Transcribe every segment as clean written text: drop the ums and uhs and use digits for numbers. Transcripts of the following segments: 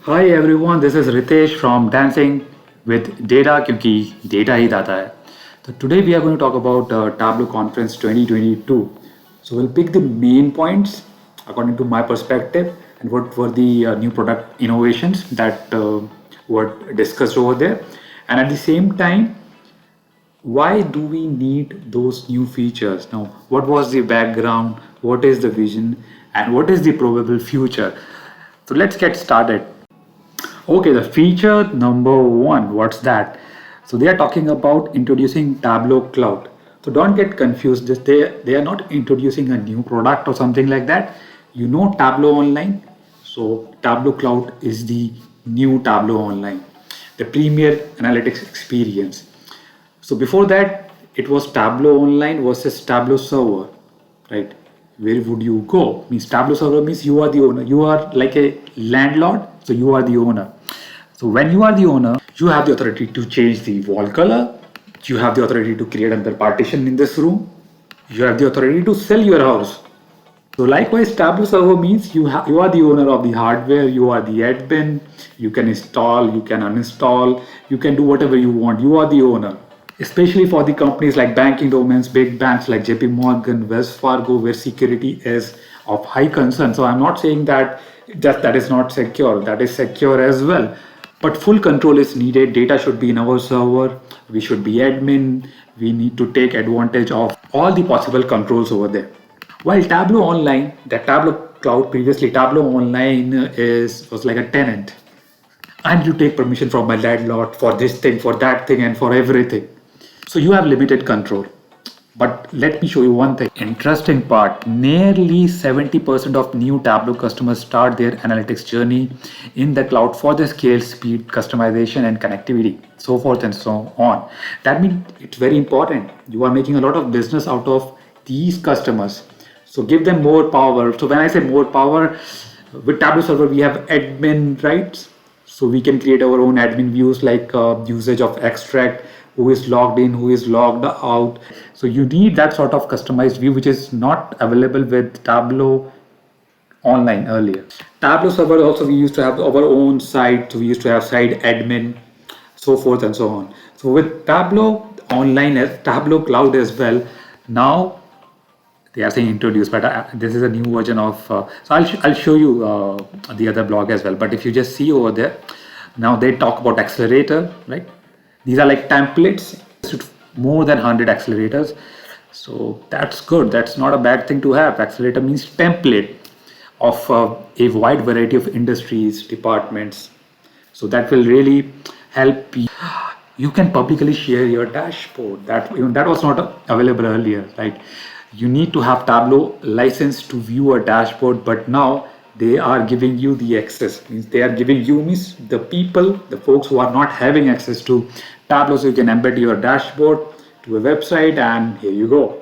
Hi everyone, this is Ritesh from Dancing with Data क्योंकि data ही data है. So today we are going to talk about Tableau Conference 2022. So we'll pick the main points according to my perspective and what were the new product innovations that were discussed over there. And at the same time, why do we need those new features? Now, what was the background? What is the vision? And what is the probable future? So let's get started. Okay, the feature number one, what's that? So they are talking about introducing Tableau Cloud. So don't get confused. They are not introducing a new product or something like that. You know Tableau Online. So Tableau Cloud is the new Tableau Online, the premier analytics experience. So before that, it was Tableau Online versus Tableau Server, right? Where would you go? Means Tableau Server means you are the owner. You are like a landlord, so you are the owner. So when you are the owner, you have the authority to change the wall color. You have the authority to create another partition in this room. You have the authority to sell your house. So likewise, Tableau Server means you are the owner of the hardware, you are the admin, you can install, you can uninstall, you can do whatever you want. You are the owner. Especially for the companies like banking domains, big banks like JP Morgan, Wells Fargo, where security is of high concern. So I'm not saying that that is not secure, that is secure as well. But full control is needed. Data should be in our server. We should be admin. We need to take advantage of all the possible controls over there. While Tableau Online, the Tableau Cloud previously, Tableau Online was like a tenant. I need to take permission from my landlord for this thing, for that thing, and for everything. So you have limited control. But let me show you one thing. Interesting part. Nearly 70% of new Tableau customers start their analytics journey in the cloud for the scale, speed, customization, and connectivity, so forth and so on. That means it's very important. You are making a lot of business out of these customers. So give them more power. So when I say more power, with Tableau Server, we have admin rights. So we can create our own admin views like usage of extract, who is logged in, who is logged out. So you need that sort of customized view, which is not available with Tableau Online earlier. Tableau Server also, we used to have our own site. So we used to have site admin, so forth and so on. So with Tableau Online, Tableau Cloud as well, now they are saying introduce, but this is a new version of. So I'll show you the other blog as well. But if you just see over there, now they talk about accelerator, right? These are like templates, more than 100 accelerators. So that's good. That's not a bad thing to have. Accelerator means template of a wide variety of industries, departments. So that will really help you. You can publicly share your dashboard. That was not available earlier, right? You need to have Tableau license to view a dashboard, but now they are giving you the access. Means they are giving you, means the people, the folks who are not having access to Tableau, so you can embed your dashboard to a website, and here you go.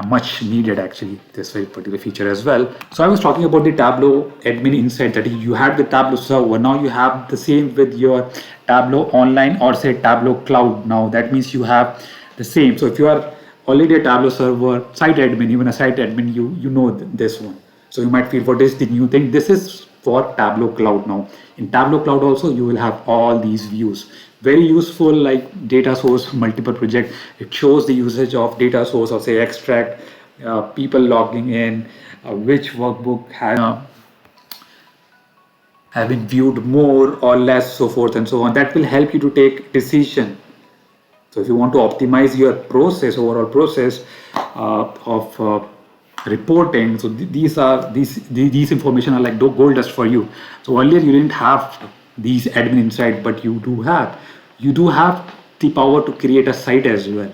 Much needed actually, this very particular feature as well. So I was talking about the Tableau admin insight, that you had the Tableau server. Now you have the same with your Tableau Online or say Tableau Cloud. Now that means you have the same. So if you are already a Tableau server site admin, even a site admin, you know this one. So you might feel, what is the new thing? This is for Tableau Cloud now. In Tableau Cloud also, you will have all these views. Very useful, like data source, multiple project. It shows the usage of data source or say extract, people logging in, which workbook has have been viewed more or less, so forth and so on. That will help you to take decision. So if you want to optimize your process, overall process of reporting, so these information are like gold dust for you. So earlier you didn't have these admin insight, but you do have the power to create a site as well.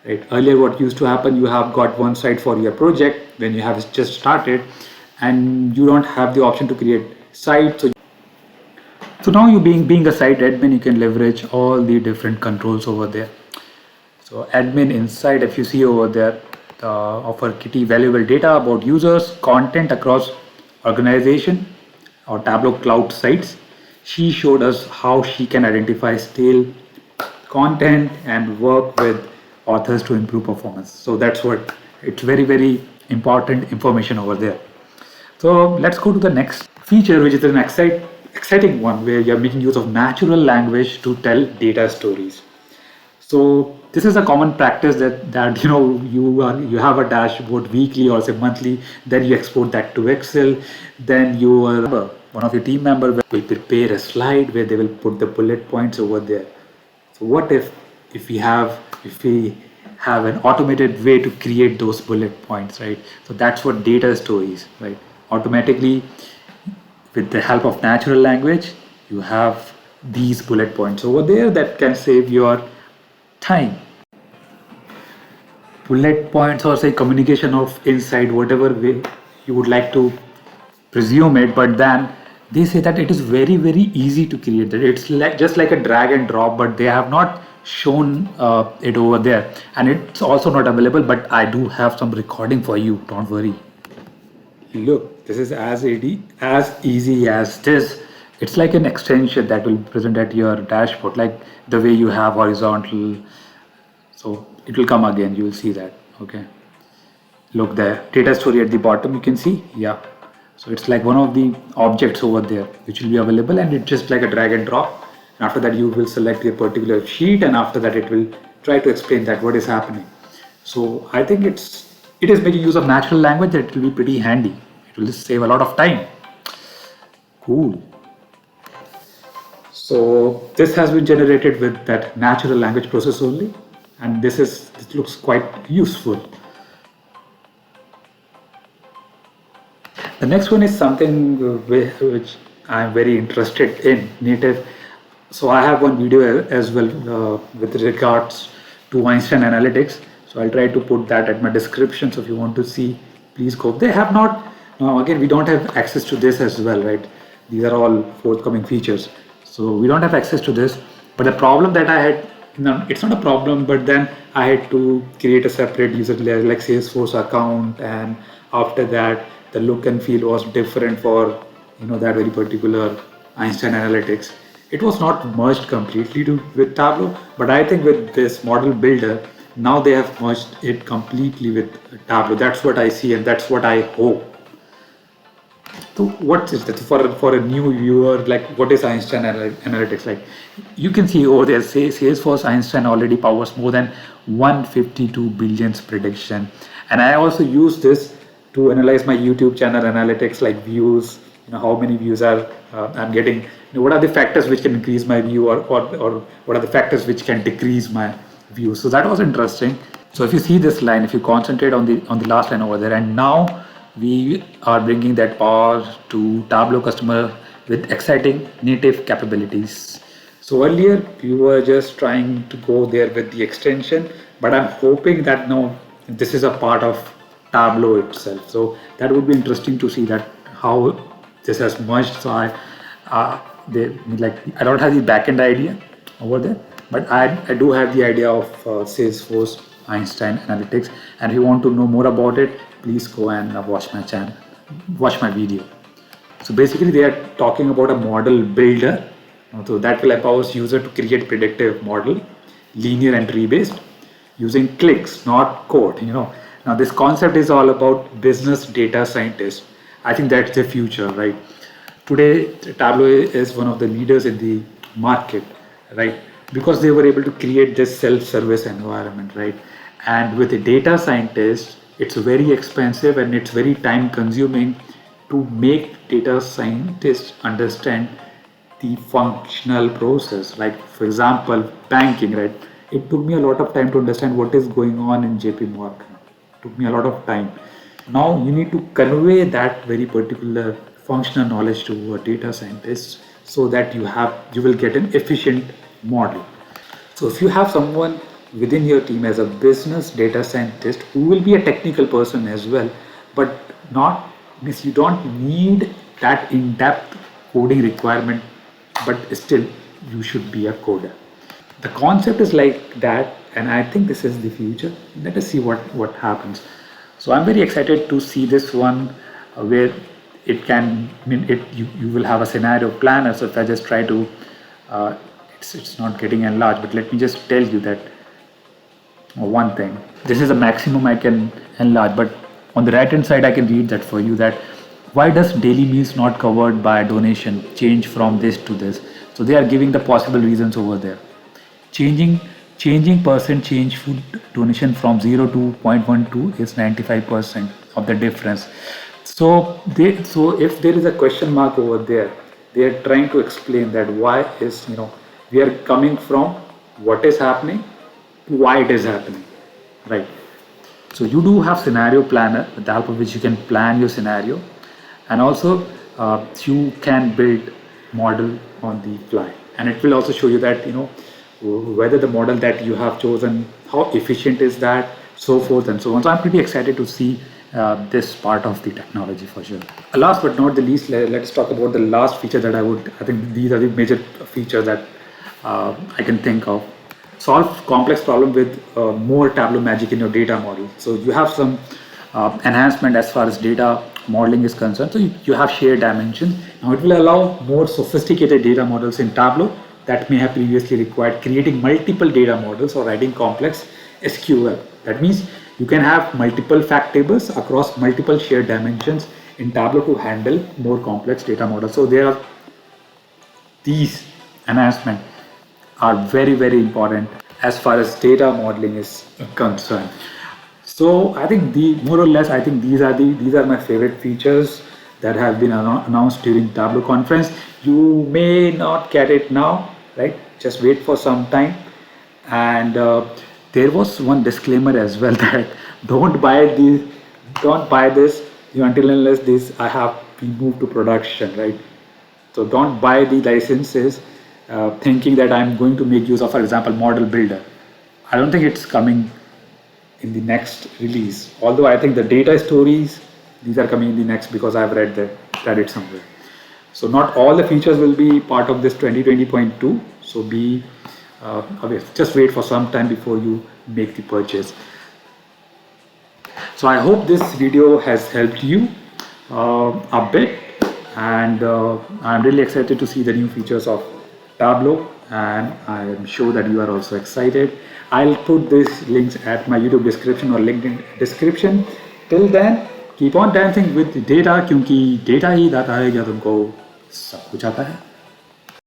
Right? Earlier, what used to happen, you have got one site for your project when you have just started, and you don't have the option to create site. So now you being a site admin, you can leverage all the different controls over there. So admin insight, if you see over there, offer Kitty valuable data about users, content across organization or Tableau Cloud sites. She showed us how she can identify stale content and work with authors to improve performance. So that's what, it's very, very important information over there. So let's go to the next feature, which is the next site. exciting one where you're making use of natural language to tell data stories. So this is a common practice that you have a dashboard weekly or say monthly, then you export that to Excel, then one of your team member will prepare a slide where they will put the bullet points over there. So what if we have an automated way to create those bullet points, right? So that's what data stories, right? Automatically, with the help of natural language, you have these bullet points over there that can save your time. Bullet points or say communication of insight, whatever way you would like to presume it, but then they say that it is very very easy to create that. It's like just like a drag and drop, but they have not shown it over there, and it's also not available, but I do have some recording for you, don't worry. Look, this is as easy as this. It's like an extension that will present at your dashboard, like the way you have horizontal. So it will come again, you will see that. Okay. Look there, data story at the bottom, you can see. Yeah. So it's like one of the objects over there which will be available, and it's just like a drag and drop. And after that, you will select a particular sheet, and after that, it will try to explain that what is happening. So I think it is making use of natural language that it will be pretty handy. It will just save a lot of time. Cool. So this has been generated with that natural language process only, and this looks quite useful. The next one is something which I'm very interested in, native. So I have one video as well with regards to Einstein analytics. So I'll try to put that at my description. So if you want to see, please go. They have not, now again, we don't have access to this as well, right? These are all forthcoming features. So we don't have access to this. But the problem that I had, no, it's not a problem, but then I had to create a separate user layer like Salesforce account, and after that the look and feel was different for that very particular Einstein analytics. It was not merged completely with Tableau, but I think with this model builder, now they have merged it completely with Tableau. That's what I see, and that's what I hope. So what is that for a new viewer? Like, what is Einstein analytics? Like, you can see over there, say Salesforce Einstein already powers more than 152 billions prediction, and I also use this to analyze my YouTube channel analytics, like views. How many views are I'm getting. What are the factors which can increase my view, or what are the factors which can decrease my view? So that was interesting. So if you see this line, if you concentrate on the last line over there, and now we are bringing that power to Tableau customer with exciting native capabilities. So earlier you were just trying to go there with the extension, but I'm hoping that now this is a part of Tableau itself. So that would be interesting to see that how this has merged. So I don't have the backend idea over there, but I do have the idea of Salesforce Einstein Analytics. And if you want to know more about it, please go and watch my channel, watch my video. So basically, they are talking about a model builder. So that will empower user to create predictive model, linear and tree based, using clicks, not code. Now this concept is all about business data scientists. I think that's the future, right? Today, Tableau is one of the leaders in the market, right? Because they were able to create this self-service environment, right? And with a data scientist, it's very expensive and it's very time-consuming to make data scientists understand the functional process. Like, for example, banking, right? It took me a lot of time to understand what is going on in JP Morgan. It took me a lot of time. Now you need to convey that very particular functional knowledge to a data scientist so that you will get an efficient model. So if you have someone within your team as a business data scientist who will be a technical person as well, but not means you don't need that in-depth coding requirement, but still you should be a coder. The concept is like that, and I think this is the future. Let us see what happens. So I'm very excited to see this one where it can you will have a scenario planner. So if I just try to it's not getting enlarged, but let me just tell you that one thing. This is the maximum I can enlarge, but on the right hand side I can read that for you, that why does daily meals not covered by donation change from this to this? So they are giving the possible reasons over there. Changing changing percent change food donation from 0 to 0.12 is 95% of the difference. So if there is a question mark over there, they are trying to explain that why is, we are coming from what is happening to why it is happening, right? So you do have scenario planner with the help of which you can plan your scenario, and also you can build model on the fly, and it will also show you that whether the model that you have chosen, how efficient is that, so forth and so on. So I'm pretty excited to see this part of the technology for sure. Last but not the least, let's talk about the last feature that I think these are the major features that I can think of. Solve complex problem with more Tableau magic in your data model. So you have some enhancement as far as data modeling is concerned. So you have shared dimensions. Now it will allow more sophisticated data models in Tableau that may have previously required creating multiple data models or writing complex SQL. That means you can have multiple fact tables across multiple shared dimensions in Tableau to handle more complex data models. So there are these enhancements are very, very important as far as data modeling is concerned. So I think more or less, I think these are my favorite features that have been announced during Tableau conference. You may not get it now, right? Just wait for some time. And there was one disclaimer as well that don't buy this until unless this I have been moved to production, right? So don't buy the licenses thinking that I'm going to make use of, for example, model builder. I don't think it's coming in the next release. Although I think the data stories, these are coming in the next, because I've read it somewhere. So not all the features will be part of this 2020.2. So be aware. Just wait for some time before you make the purchase. So I hope this video has helped you a bit, and I'm really excited to see the new features of Tableau, and I am sure that you are also excited. I'll put these links at my YouTube description or LinkedIn description. Till then, keep on dancing with data, क्योंकि data ही दाता है, क्या तुमको सब कुछ आता है.